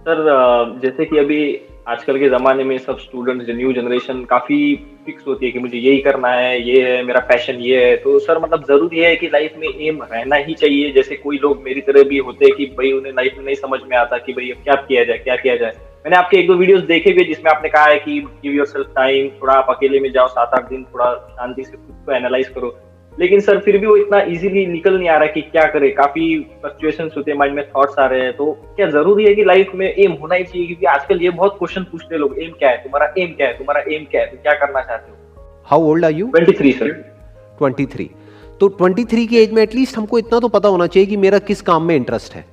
Sir जैसे कि अभी आजकल के ज़माने में सब स्टूडेंट्स, न्यू जनरेशन काफ़ी फिक्स होती है कि मुझे यही करना है, ये है मेरा पैशन ये है। तो सर मतलब ज़रूरी है कि लाइफ में एम रहना ही चाहिए? जैसे कोई लोग मेरी तरह भी होते हैं कि भई उन्हें लाइफ में नहीं समझ में आता कि भई अब क्या किया जाए, क्या किया जाए? मैंने आपके 1-2 वीडियोज़ देखे भी जिसमें आपने कहा है कि गिव योरसेल्फ टाइम, थोड़ा आप अकेले में जाओ 7-8 दिन, थोड़ा शांति से खुद को एनालाइज़ करो। लेकिन सर फिर भी वो इतना ईज़िली निकल नहीं आ रहा कि क्या करें? काफ़ी फ्लक्चुएशंस होते हैं, माइंड में थॉट्स आ रहे हैं। तो क्या ज़रूरी है कि लाइफ में एम होना ही चाहिए? क्योंकि आजकल ये बहुत क्वेश्चन पूछते हैं लोग, एम क्या है? तुम्हारा एम क्या है? तुम्हारा एम क्या है? तुम क्या करना चाहते हो? How old are you? 23 sir. 23। तो 23 की एज में एटलीस्ट हमको इतना तो पता होना चाहिए कि मेरा किस काम में इंटरेस्ट है।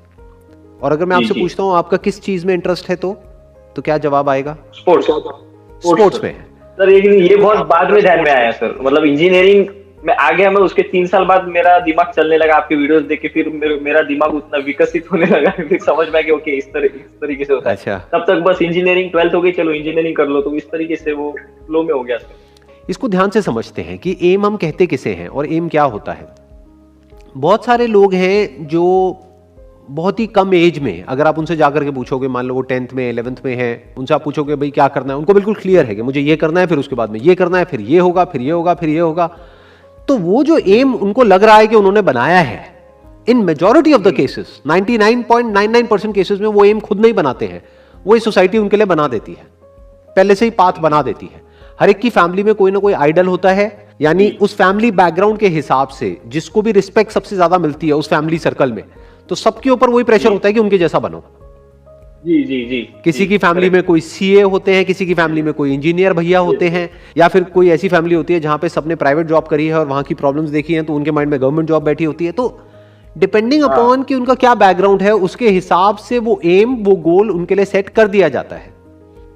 और अगर मैं जी, आपसे जी। पूछता हूँ आपका किस चीज में इंटरेस्ट है, तो क्या जवाब आएगा? स्पोर्ट्स। स्पोर्ट्स में है। सर ये बहुत बाद में ध्यान में आया सर। मतलब इंजीनियरिंग में आ गया मैं, उसके 3 साल बाद मेरा दिमाग चलने लगा आपके वीडियोस देख के, फिर मेरा दिमाग उतना विकसित होने लगा, फिर समझ में आ गया ओके इस तरीके से होता है। अच्छा, तब तक बस इंजीनियरिंग 12th हो गई, चलो इंजीनियरिंग कर लो, तो इस तरीके से वो फ्लो में हो गया सर। इसको ध्यान से समझते हैं कि एम हम कहते किसे हैं और एम क्या होता है। बहुत सारे लोग हैं जो बहुत ही कम एज में, अगर आप उनसे जाकर के पूछोगे, मान लो वो 10th में 11th में है, उनसे आप पूछोगे भाई क्या करना है, उनको बिल्कुल क्लियर है कि मुझे ये करना है, फिर उसके बाद में ये करना है, फिर ये होगा, फिर ये होगा, फिर ये होगा। तो वो जो एम उनको लग रहा है कि उन्होंने बनाया है, इन majority of the cases 99.99% cases में वो एम खुद नहीं बनाते हैं, वो सोसाइटी उनके लिए बना देती है, पहले से ही पाथ बना देती है। हर एक की फैमिली में कोई ना कोई आइडल होता है, यानी उस फैमिली बैकग्राउंड के हिसाब से जिसको भी रिस्पेक्ट सबसे ज्यादा मिलती है उस फैमिली सर्कल में, तो सबके ऊपर वही प्रेशर होता है कि उनके जैसा बनो। जी जी जी। किसी की फैमिली में कोई सीए होते हैं, किसी की फैमिली में कोई इंजीनियर भैया होते हैं, या फिर कोई ऐसी फैमिली होती है जहां पे सबने प्राइवेट जॉब करी है और वहां की प्रॉब्लम्स देखी हैं, तो उनके माइंड में गवर्नमेंट जॉब बैठी होती है। तो डिपेंडिंग अपॉन कि उनका क्या बैकग्राउंड है, उसके हिसाब से वो एम, वो गोल उनके लिए सेट कर दिया जाता है।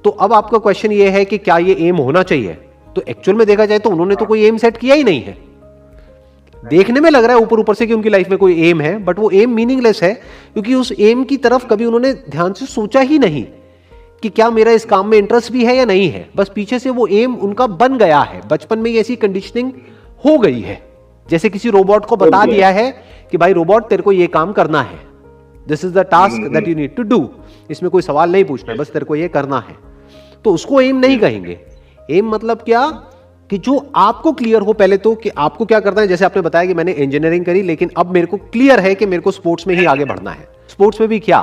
तो अब आपका क्वेश्चन ये है कि क्या ये एम होना चाहिए? तो एक्चुअल में देखा जाए तो उन्होंने तो कोई एम सेट किया ही नहीं है। देखने में लग रहा है ऊपर ऊपर से कि उनकी लाइफ में कोई एम है, बट वो एम मीनिंगलेस है, क्योंकि उस एम की तरफ कभी उन्होंने ध्यान से सोचा ही नहीं कि क्या मेरा इस काम में इंटरेस्ट भी है या नहीं है। बस पीछे से वो एम उनका बन गया है, बचपन में ही ऐसी कंडीशनिंग हो गई है। जैसे किसी रोबोट को बता दिया है कि भाई रोबोट तेरे को ये काम करना है, this is the task that you need to do, इसमें कोई सवाल नहीं पूछना है, बस तेरे को ये करना है। तो उसको एम नहीं कहेंगे। एम मतलब क्या कि जो आपको क्लियर हो पहले तो कि आपको क्या करना है। जैसे आपने बताया कि मैंने इंजीनियरिंग करी, लेकिन अब मेरे को क्लियर है कि मेरे को स्पोर्ट्स में ही आगे बढ़ना है। स्पोर्ट्स में भी क्या?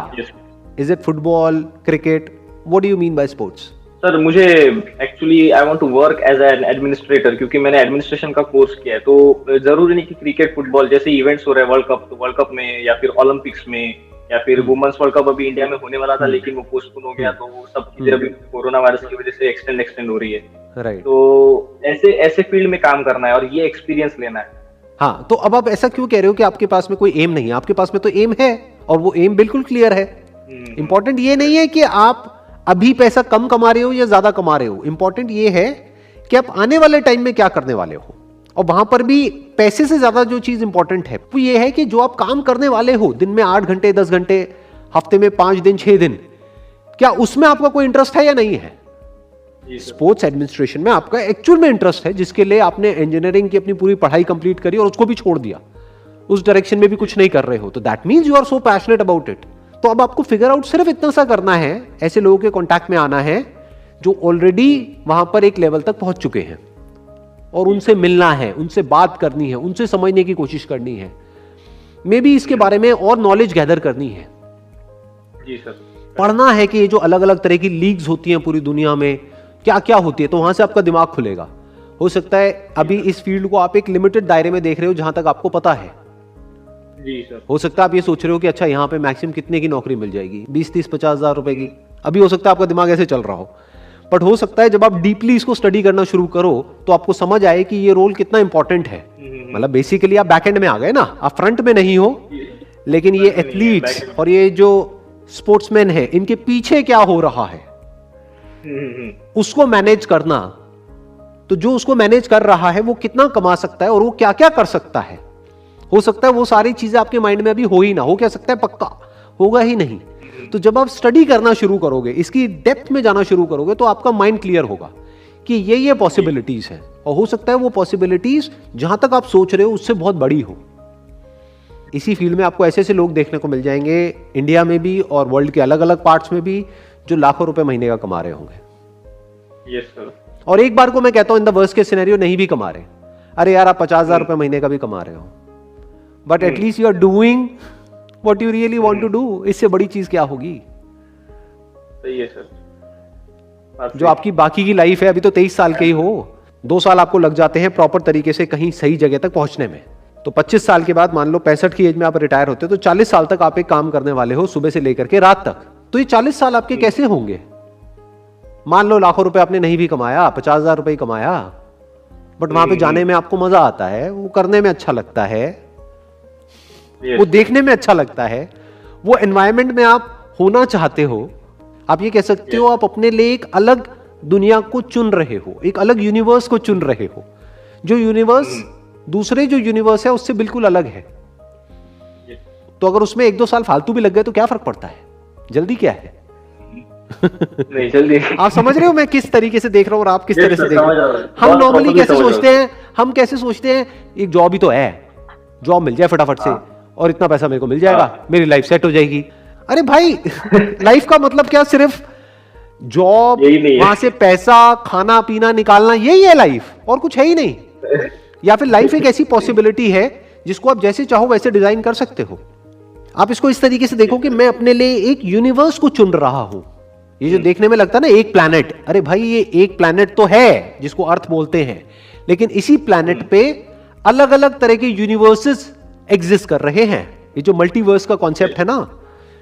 Is it football, cricket? What do you mean by sports? Sir मुझे actually I want to work as an administrator, क्योंकि मैंने एडमिनिस्ट्रेशन का कोर्स किया है। तो जरूरी नहीं कि क्रिकेट, फुटबॉल जैसे इवेंट्स हो रहे हैं, वर्ल्ड कप, तो वर्ल्ड कप में या फिर ओलंपिक्स में या फिर वुमेन्स वर्ल्ड कप अभी इंडिया में होने वाला था, लेकिन वो पोस्टपोन हो गया। तो वो सब चीजें अभी कोरोना वायरस की वजह से एक्सटेंड हो रही है। राइट। तो ऐसे फील्ड में काम करना है और ये एक्सपीरियंस लेना है। हाँ, तो अब आप ऐसा क्यों कह रहे हो कि आपके पास में कोई एम नहीं है? आपके पास में तो एम है और वो एम बिल्कुल क्लियर है। इंपॉर्टेंट ये नहीं है कि आप अभी पैसा कम कमा रहे हो या ज्यादा कमा रहे हो, इंपॉर्टेंट ये है कि आप आने वाले टाइम में क्या करने वाले हो। और वहां पर भी पैसे से ज्यादा जो चीज इंपॉर्टेंट है वो ये है कि जो आप काम करने वाले हो, दिन में 8 घंटे, 10 घंटे, हफ्ते में 5 दिन, 6 दिन, क्या उसमें आपका कोई इंटरेस्ट है या नहीं है? स्पोर्ट्स एडमिनिस्ट्रेशन में आपका एक्चुअल में इंटरेस्ट है, जिसके लिए आपने इंजीनियरिंग की अपनी पूरी पढ़ाई कंप्लीट करी और उसको भी छोड़ दिया, उस डायरेक्शन में भी कुछ नहीं कर रहे हो, तो that means you are so passionate about it. तो अब आपको फिगर आउट सिर्फ इतना सा करना है, ऐसे लोगों के कांटेक्ट में आना है जो ऑलरेडी वहां पर एक लेवल तक पहुंच चुके हैं, और उनसे मिलना है, उनसे बात करनी है, उनसे समझने की कोशिश करनी है, मे बी इसके बारे में और नॉलेज गैदर करनी है। जी सर। पढ़ना है कि ये जो अलग अलग तरह की लीग्स होती हैं पूरी दुनिया में, क्या क्या होती है, तो वहां से आपका दिमाग खुलेगा। हो सकता है अभी इस फील्ड को आप एक लिमिटेड दायरे में देख रहे हो जहां तक आपको पता है। जी सर। हो सकता है आप ये सोच रहे हो कि अच्छा यहाँ पे मैक्सिमम कितने की नौकरी मिल जाएगी, 20, 30, 50 हजार रुपए की। अभी हो सकता है आपका दिमाग ऐसे चल रहा हो, बट हो सकता है जब आप डीपली इसको स्टडी करना शुरू करो तो आपको समझ आए कि ये रोल कितना इंपॉर्टेंट है। मतलब बेसिकली आप बैक एंड में आ गए ना, आप फ्रंट में नहीं हो, लेकिन ये एथलीट्स और ये जो स्पोर्ट्समैन है, इनके पीछे क्या हो रहा है उसको मैनेज करना। तो जो उसको मैनेज कर रहा है वो कितना कमा सकता है और वो क्या क्या कर सकता है। हो सकता है वो सारी चीजें आपके माइंड में अभी हो ही ना हो, क्या सकता है पक्का होगा ही नहीं। तो जब आप स्टडी करना शुरू करोगे, इसकी डेप्थ में जाना शुरू करोगे, तो आपका माइंड क्लियर होगा कि ये पॉसिबिलिटीज है, और हो सकता है वो पॉसिबिलिटीज जहां तक आप सोच रहे हो उससे बहुत बड़ी हो। इसी फील्ड में आपको ऐसे ऐसे लोग देखने को मिल जाएंगे इंडिया में भी और वर्ल्ड के अलग अलग पार्ट्स में भी, जो लाखों रुपए महीने का कमा रहे होंगे। Yes sir. और एक बार को मैं कहता हूं in the worst case scenario नहीं भी कमा रहे, अरे यार आप 50,000 रुपए महीने का भी कमा रहे हो, but at least you are doing what you really want to do. इससे बड़ी चीज क्या होगी? सही है सर। जो आपकी बाकी की लाइफ है, अभी तो 23 साल के ही हो, 2 साल आपको लग जाते हैं प्रॉपर तरीके से कहीं सही जगह तक पहुंचने में, तो 25 साल के बाद मान लो 65 की एज में आप रिटायर होते हो, तो 40 साल तक आप एक काम करने वाले हो सुबह से लेकर के रात तक। तो ये 40 साल आपके कैसे होंगे? मान लो लाखों रुपए आपने नहीं भी कमाया, 50,000 रुपए ही कमाया, बट वहां पे जाने में आपको मजा आता है, वो करने में अच्छा लगता है, वो देखने में अच्छा लगता है, वो एनवायरमेंट में आप होना चाहते हो। आप ये कह सकते हो आप अपने लिए एक अलग दुनिया को चुन रहे हो, एक अलग यूनिवर्स को चुन रहे हो, जो यूनिवर्स दूसरे जो यूनिवर्स है उससे बिल्कुल अलग है। तो अगर उसमें 1-2 साल फालतू भी लग गए तो क्या फर्क पड़ता है? जल्दी क्या है? नहीं जल्दी। आप समझ रहे हो मैं किस तरीके से देख रहा हूं और आप किस तरह से देख रहे हो? हम नॉर्मली कैसे सोचते हैं, हम कैसे सोचते हैं एक जॉब ही तो है, जॉब मिल जाए फटाफट से और इतना पैसा मेरे को मिल जाएगा, मेरी लाइफ सेट हो जाएगी। अरे भाई लाइफ का मतलब क्या सिर्फ जॉब, वहां से पैसा, खाना पीना निकालना, यही है लाइफ, और कुछ है ही नहीं। या फिर लाइफ एक ऐसी पॉसिबिलिटी है जिसको आप जैसे चाहो वैसे डिजाइन कर सकते हो। आप इसको इस तरीके से देखो कि मैं अपने लिए एक यूनिवर्स को चुन रहा हूं। ये जो देखने में लगता है ना एक प्लैनेट, अरे भाई ये एक प्लैनेट तो है जिसको अर्थ बोलते हैं, लेकिन इसी प्लैनेट पे अलग अलग तरह के यूनिवर्सेस एग्जिस्ट कर रहे हैं। ये जो मल्टीवर्स का कॉन्सेप्ट है ना,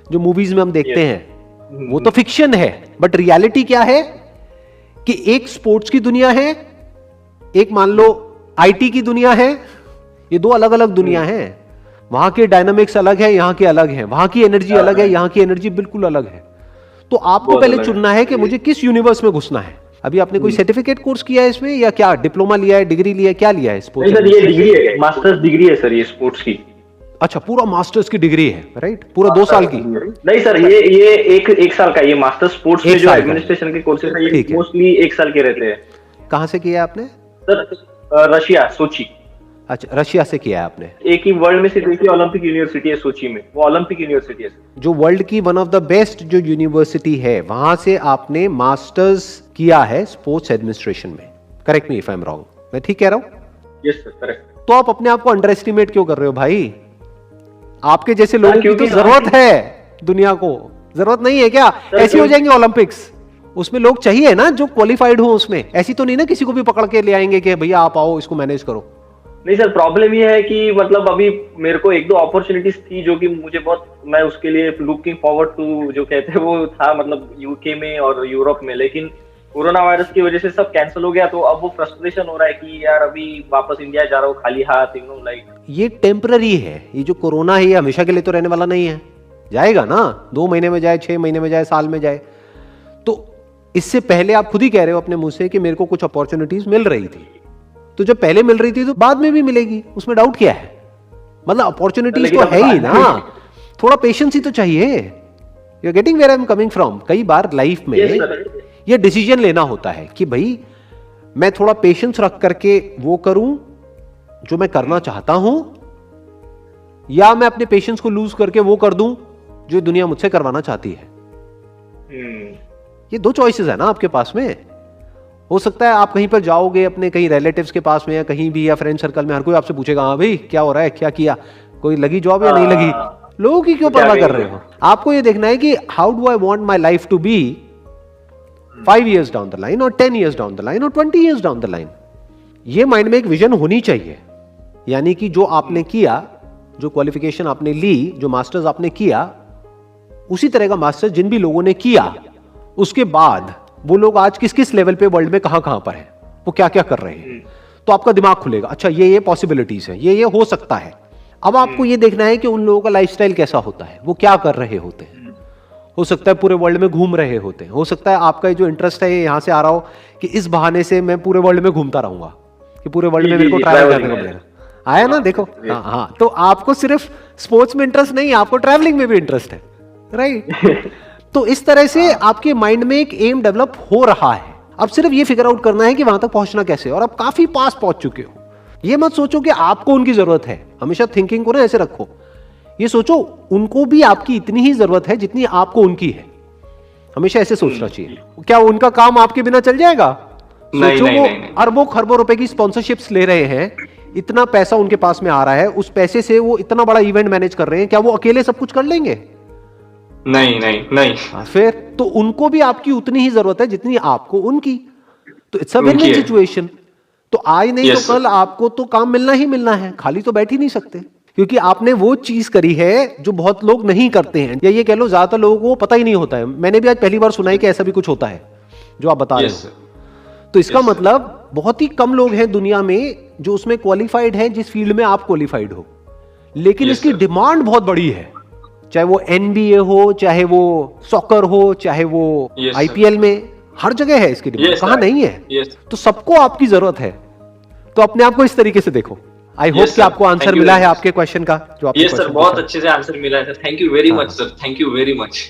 जो मूवीज में हम देखते हैं, वो तो फिक्शन है, बट रियलिटी क्या है कि एक स्पोर्ट्स की दुनिया है, एक मान लो आईटी की दुनिया है, ये 2 अलग अलग दुनिया है। वहां के डायनामिक्स अलग है, यहां के अलग है, वहां की एनर्जी अलग है, यहां की एनर्जी बिल्कुल अलग है। तो आपको पहले चुनना है कि मुझे किस यूनिवर्स में घुसना है। अभी आपने कोई सर्टिफिकेट कोर्स किया है इसमें, या क्या डिप्लोमा लिया है, डिग्री लिया है, क्या लिया है स्पोर्ट्स? नहीं सर, ये डिग्री है, मास्टर्स डिग्री है सर, ये स्पोर्ट्स की। अच्छा, पूरा मास्टर्स की डिग्री है, राइट? पूरा 2 साल की? नहीं सर, ये एक साल का, ये मास्टर्स स्पोर्ट्स में जो एडमिनिस्ट्रेशन के कोर्सेज है ये मोस्टली 1 साल के रहते हैं। कहां से किया आपने? सर रशिया, सोची। अच्छा, रशिया से किया है आपने? एक ही वर्ल्ड में से देखिए ओलंपिक यूनिवर्सिटी है सोची में, वो ओलंपिक यूनिवर्सिटी है जो वर्ल्ड की वन ऑफ द बेस्ट जो यूनिवर्सिटी है, वहां से आपने मास्टर्स किया है स्पोर्ट्स एडमिनिस्ट्रेशन में। Correct me if I am wrong, मैं ठीक कह रहा हूं? Yes sir, correct. तो आप अपने आप को अंडर एस्टिमेट क्यों कर रहे हो भाई? आपके जैसे लोगों की तो जरूरत है दुनिया को, जरूरत नहीं है क्या? ऐसे हो जाएंगे ओलंपिक्स, उसमें लोग चाहिए ना जो क्वालिफाइड हो उसमें। ऐसी तो नहीं ना किसी को भी पकड़ के ले आएंगे कि भैया आप आओ इसको मैनेज करो। नहीं सर, प्रॉब्लम ये है कि मतलब अभी मेरे को 1-2 अपॉर्चुनिटीज थी जो कि मुझे बहुत, मैं उसके लिए लुकिंग फॉरवर्ड टू जो कहते हैं वो था, मतलब यूके में और यूरोप में, लेकिन कोरोना वायरस की वजह से सब कैंसिल हो गया। तो अब वो फ्रस्ट्रेशन हो रहा है कि यार अभी वापस इंडिया जा रहा हूँ खाली हाथ, लाइक। ये टेम्पररी है, ये जो कोरोना है ये हमेशा के लिए तो रहने वाला नहीं है, जाएगा ना, 2 महीने में जाए, 6 महीने में जाए, साल में जाए। तो इससे पहले आप खुद ही कह रहे हो अपने मुंह से कि मेरे को कुछ अपॉर्चुनिटीज मिल रही थी, तो जब पहले मिल रही थी तो बाद में भी मिलेगी, उसमें डाउट क्या है? मतलब अपॉर्चुनिटीज तो है ही ना, थोड़ा पेशेंस ही तो चाहिए। You are getting where I am coming from. कई बार लाइफ में ये डिसीजन लेना होता है कि भाई मैं थोड़ा पेशेंस रख करके वो करूं जो मैं करना चाहता हूं, या मैं अपने पेशेंस को लूज करके वो कर दूं जो दुनिया मुझसे करवाना चाहती है। ये 2 चॉइसेस है ना आपके पास में। हो सकता है आप कहीं पर जाओगे अपने कहीं रिलेटिव्स के पास में या कहीं भी, या फ्रेंड सर्कल में, हर कोई आपसे पूछेगा हाँ भाई क्या हो रहा है, क्या किया, कोई लगी जॉब या नहीं लगी। लोगों की क्यों परवाह कर रहे हो? आपको ये देखना है कि how do I want my life to be 5 years down the line, और 10 years डाउन द लाइन, और 20 years डाउन द लाइन। ये माइंड में एक विजन होनी चाहिए। यानी कि जो आपने किया, जो क्वालिफिकेशन आपने ली, जो मास्टर्स आपने किया, उसी तरह का मास्टर्स जिन भी लोगों ने किया, उसके बाद वो लोग आज किस किस लेवल पे वर्ल्ड में कहां पर हैं, वो क्या क्या कर रहे हैं। तो आपका दिमाग खुलेगा, अच्छा ये पॉसिबिलिटीज है, ये हो सकता है। अब आपको ये देखना है कि उन लोगों का लाइफस्टाइल कैसा होता है, वो क्या कर रहे होते हैं। हो सकता है पूरे वर्ल्ड में घूम रहे होते हैं, हो सकता है आपका जो इंटरेस्ट है यहां से आ रहा हो कि इस बहाने से मैं पूरे वर्ल्ड में घूमता रहूंगा, कि पूरे वर्ल्ड में मेरे को ट्रैवल करने को मिलेगा। आया ना, देखो। हाँ, तो आपको सिर्फ स्पोर्ट्स में इंटरेस्ट नहीं, आपको ट्रैवलिंग में भी इंटरेस्ट है, राइट? तो इस तरह से आपके माइंड में एक एम डेवलप हो रहा है। अब सिर्फ ये फिगर आउट करना है कि वहां तक पहुंचना कैसे, और आप काफी पास पहुंच चुके हो। ये मत सोचो कि आपको उनकी जरूरत है। हमेशा थिंकिंग को ना ऐसे रखो ये सोचो उनको भी आपकी इतनी ही जरूरत है जितनी आपको उनकी है। हमेशा ऐसे सोचना चाहिए। क्या उनका काम आपके बिना चल जाएगा? सोचो वो अरबों खरबों रुपए की स्पॉन्सरशिप्स ले रहे हैं, इतना पैसा उनके पास में आ रहा है, उस पैसे से वो इतना बड़ा इवेंट मैनेज कर रहे हैं, क्या वो अकेले सब कुछ कर लेंगे? नहीं। फिर तो उनको भी आपकी उतनी ही जरूरत है जितनी आपको उनकी। तो इट्स अ विन-विन सिचुएशन। तो आज नहीं तो कल आपको तो काम मिलना ही मिलना है, खाली तो बैठ ही नहीं सकते, क्योंकि आपने वो चीज करी है जो बहुत लोग नहीं करते हैं, या ये कह लो ज्यादातर लोगों को पता ही नहीं होता है। मैंने भी आज पहली बार सुना है कि ऐसा भी कुछ होता है जो आप बता रहे हो। तो इसका मतलब बहुत ही कम लोग हैं दुनिया में जो उसमें क्वालिफाइड हैं जिस फील्ड में आप क्वालिफाइड हो, लेकिन इसकी डिमांड बहुत बड़ी है। चाहे वो एनबीए हो, चाहे वो सॉकर हो, चाहे वो आईपीएल में, हर जगह है इसकी डिमांड। कहां नहीं है? तो सबको आपकी जरूरत है। तो अपने आप को इस तरीके से देखो। आई होप कि आपको आंसर मिला है आपके क्वेश्चन का, जो आपने सर बहुत अच्छे से आंसर मिला है sir. Thank you very much sir, thank you very much.